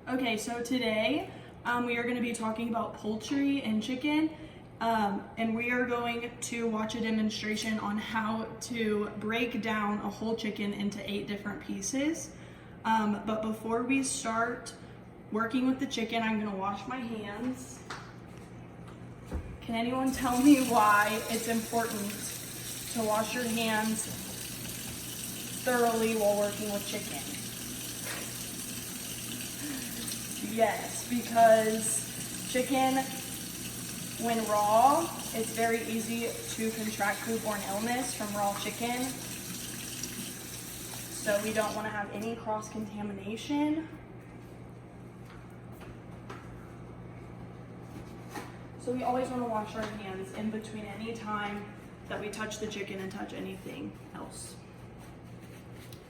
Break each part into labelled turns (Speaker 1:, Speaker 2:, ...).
Speaker 1: Okay, so today we are going to be talking about poultry and chicken, and we are going to watch a demonstration on how to break down a whole chicken into 8 different pieces. But before we start working with the chicken, I'm going to wash my hands. Can anyone tell me why it's important to wash your hands thoroughly while working with chicken? Yes, because chicken, when raw, it's very easy to contract foodborne illness from raw chicken. So we don't want to have any cross-contamination. So we always want to wash our hands in between any time that we touch the chicken and touch anything else.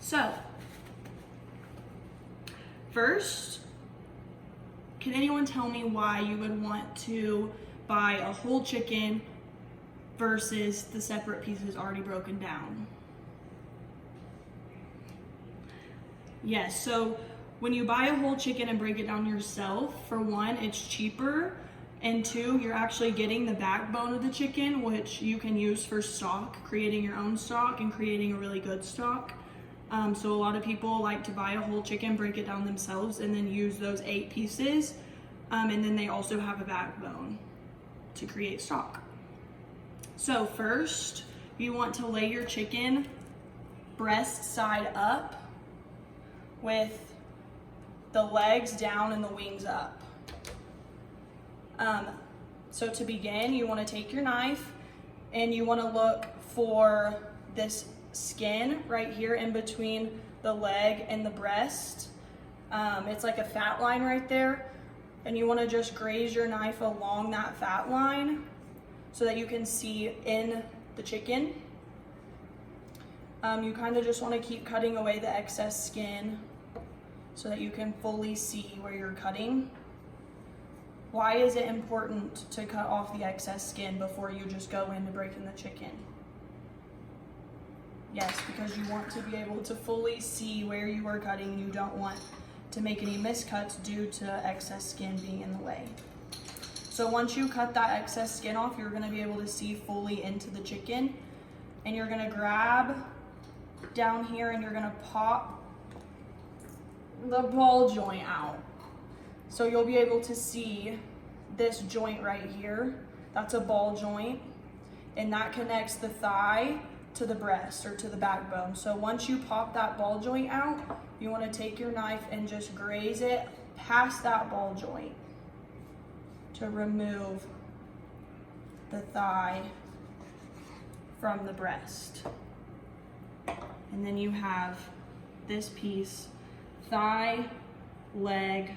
Speaker 1: So, first, can anyone tell me why you would want to buy a whole chicken versus the separate pieces already broken down? Yes, so when you buy a whole chicken and break it down yourself, for one, it's cheaper, and two, you're actually getting the backbone of the chicken, which you can use for stock, creating your own stock and creating a really good stock. So a lot of people like to buy a whole chicken, break it down themselves, and then use those 8 pieces. And then they also have a backbone to create stock. So first, you want to lay your chicken breast side up with the legs down and the wings up. So to begin, you want to take your knife and you want to look for this skin right here in between the leg and the breast. It's like a fat line right there, and you want to just graze your knife along that fat line so that you can see in the chicken. You kind of just want to keep cutting away the excess skin so that you can fully see where you're cutting. Why is it important to cut off the excess skin before you just go into breaking the chicken? Yes, because you want to be able to fully see where you are cutting. You don't want to make any miscuts due to excess skin being in the way. So once you cut that excess skin off, you're going to be able to see fully into the chicken. And you're going to grab down here and you're going to pop the ball joint out. So you'll be able to see this joint right here. That's a ball joint, and that connects the thigh to the breast or to the backbone. So once you pop that ball joint out, you want to take your knife and just graze it past that ball joint to remove the thigh from the breast. And then you have this piece, thigh, leg,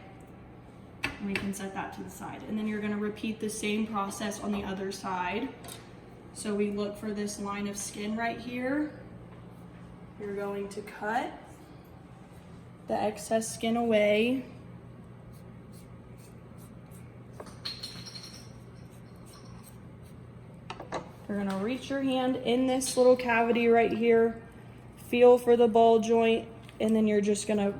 Speaker 1: and we can set that to the side. And then you're going to repeat the same process on the other side. So we look for this line of skin right here. You're going to cut the excess skin away. You're going to reach your hand in this little cavity right here, feel for the ball joint, and then you're just going to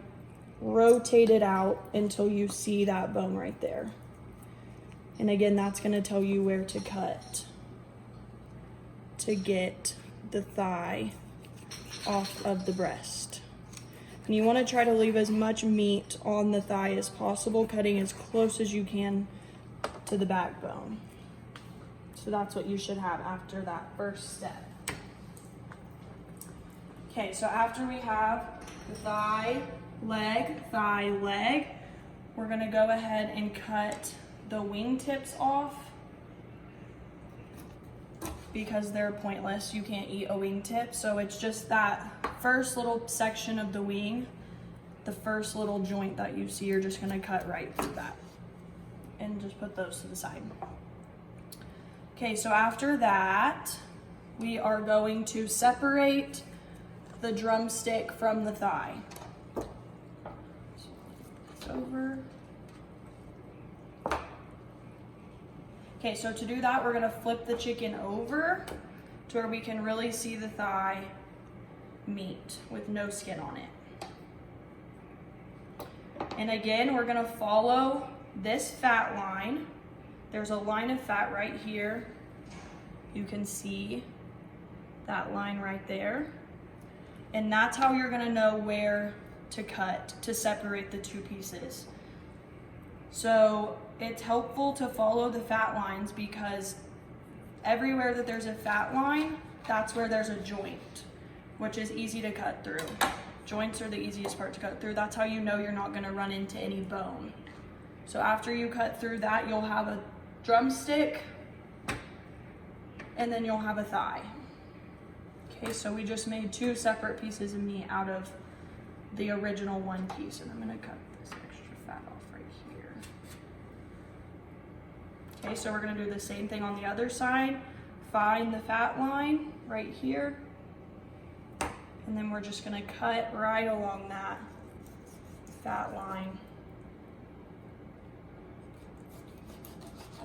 Speaker 1: rotate it out until you see that bone right there. And again, that's going to tell you where to cut to get the thigh off of the breast. And you want to try to leave as much meat on the thigh as possible, cutting as close as you can to the backbone. So that's what you should have after that first step. Okay, so after we have the thigh, leg, we're going to go ahead and cut the wing tips off because they're pointless. You can't eat a wingtip, so it's just that first little section of the wing, the first little joint that you see, you're just going to cut right through that and just put those to the side. Okay, so after that, we are going to separate the drumstick from the thigh. Over. Okay, so to do that, we're going to flip the chicken over to where we can really see the thigh meat with no skin on it. And again, we're gonna follow this fat line. There's a line of fat right here. You can see that line right there. And that's how you're gonna know where to cut to separate the two pieces. So it's helpful to follow the fat lines because everywhere that there's a fat line, that's where there's a joint, which is easy to cut through. Joints are the easiest part to cut through. That's how you know you're not gonna run into any bone. So after you cut through that, you'll have a drumstick and then you'll have a thigh. Okay, so we just made two separate pieces of meat out of the original one piece, and I'm gonna cut this extra fat off right here. Okay, so we're gonna do the same thing on the other side. Find the fat line right here, and then we're just gonna cut right along that fat line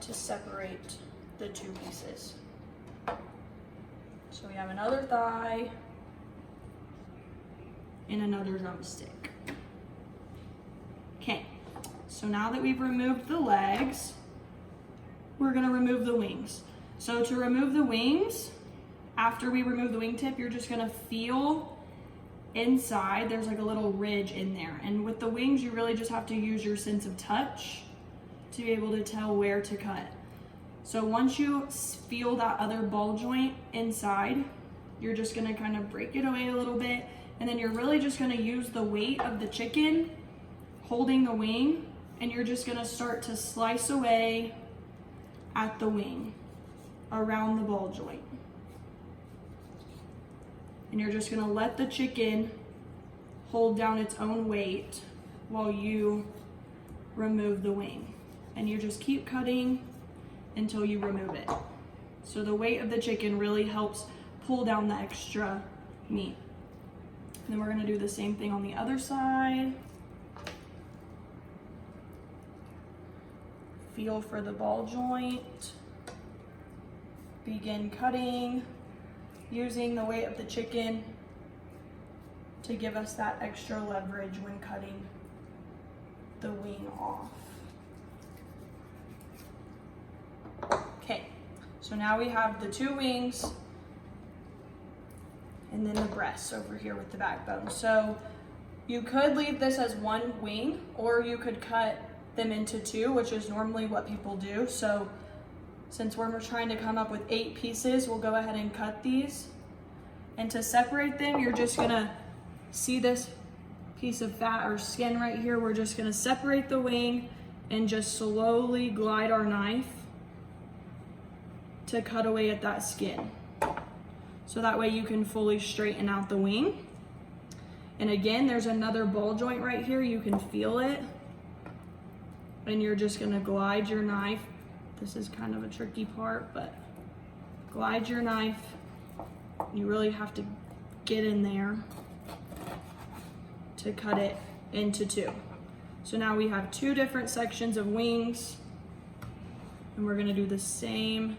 Speaker 1: to separate the two pieces. So we have another thigh and another drumstick. Okay, so now that we've removed the legs, we're gonna remove the wings. So to remove the wings, after we remove the wingtip, you're just gonna feel inside, there's like a little ridge in there. And with the wings, you really just have to use your sense of touch to be able to tell where to cut. So once you feel that other ball joint inside, you're just gonna kind of break it away a little bit, and then you're really just gonna use the weight of the chicken holding the wing, and you're just gonna start to slice away at the wing around the ball joint. And you're just gonna let the chicken hold down its own weight while you remove the wing. And you just keep cutting until you remove it. So the weight of the chicken really helps pull down the extra meat. And then we're gonna do the same thing on the other side. Feel for the ball joint. Begin cutting, using the weight of the chicken to give us that extra leverage when cutting the wing off. Okay, so now we have the two wings and then the breasts over here with the backbone. So you could leave this as one wing, or you could cut them into two, which is normally what people do. So since we're trying to come up with 8 pieces, we'll go ahead and cut these. And to separate them, you're just gonna see this piece of fat or skin right here. We're just gonna separate the wing and just slowly glide our knife to cut away at that skin. So that way you can fully straighten out the wing. And again, there's another ball joint right here. You can feel it. And you're just gonna glide your knife. This is kind of a tricky part, but glide your knife. You really have to get in there to cut it into 2. So now we have 2 different sections of wings, and we're gonna do the same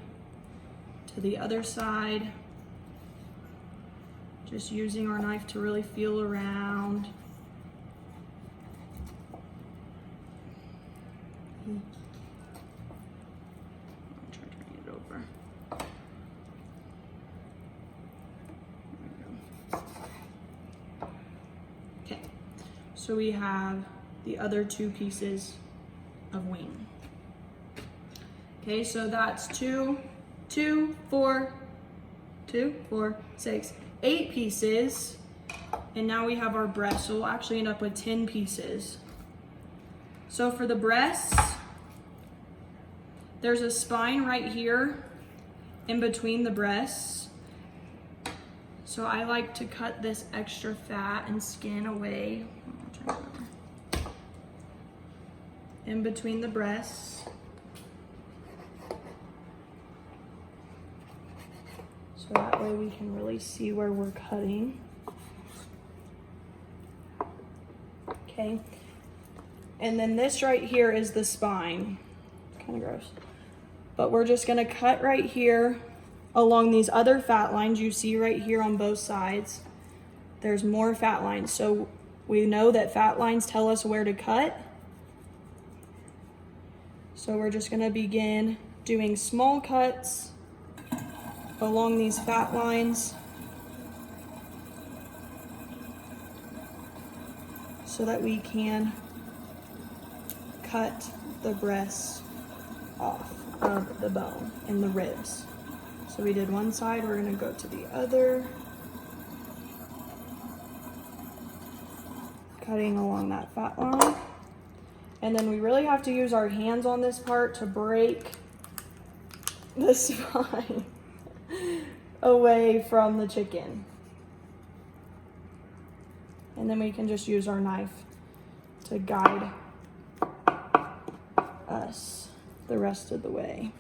Speaker 1: to the other side. Just using our knife to really feel around. I'll try turning it over. Okay, so we have the other 2 pieces of wing. Okay, so that's 2, 4, 6, 8 pieces. And now we have our breast, so we'll actually end up with 10 pieces. So for the breasts, there's a spine right here in between the breasts. So I like to cut this extra fat and skin away. In between the breasts. So that way we can really see where we're cutting. Okay. And then this right here is the spine. Kind of gross. But we're just gonna cut right here along these other fat lines you see right here on both sides. There's more fat lines. So We know that fat lines tell us where to cut. So we're just gonna begin doing small cuts along these fat lines so that we can cut the breast off of the bone and the ribs. So we did one side, we're gonna go to the other. Cutting along that fat line. And then we really have to use our hands on this part to break the spine away from the chicken. And then we can just use our knife to guide us the rest of the way.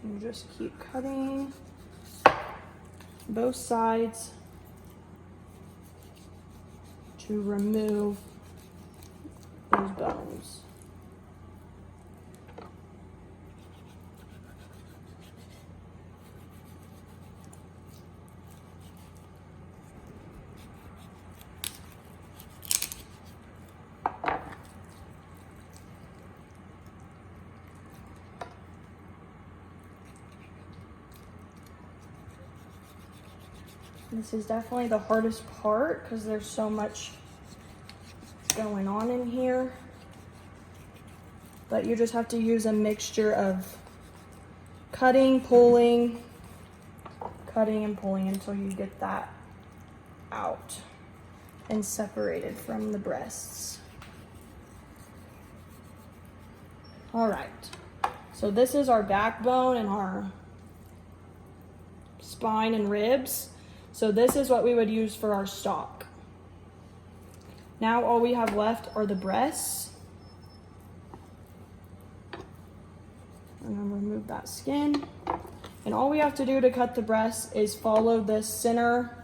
Speaker 1: And just keep cutting both sides to remove those bones. This is definitely the hardest part because there's so much going on in here. But you just have to use a mixture of cutting, pulling, cutting and pulling until you get that out and separated from the breasts. All right, so this is our backbone and our spine and ribs. So this is what we would use for our stock. Now all we have left are the breasts. I'm gonna remove that skin. And all we have to do to cut the breasts is follow this center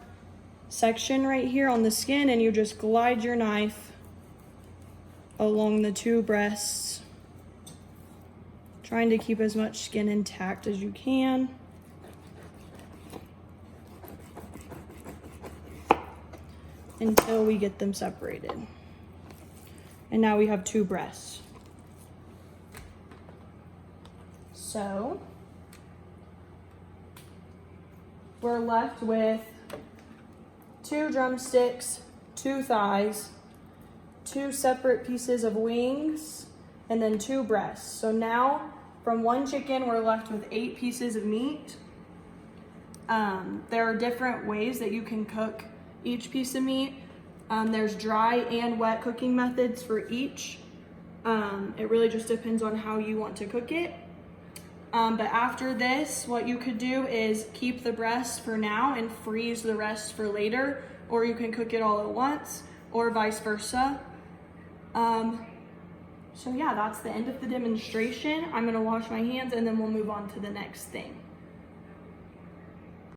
Speaker 1: section right here on the skin, and you just glide your knife along the two breasts, trying to keep as much skin intact as you can. Until we get them separated. And now we have two breasts. So we're left with 2 drumsticks, 2 thighs, 2 separate pieces of wings, and then 2 breasts. So now from 1 chicken, we're left with 8 pieces of meat. There are different ways that you can cook each piece of meat. There's dry and wet cooking methods for each. It really just depends on how you want to cook it. But after this, what you could do is keep the breast for now and freeze the rest for later, or you can cook it all at once, or vice versa. So yeah, that's the end of the demonstration. I'm gonna wash my hands and then we'll move on to the next thing.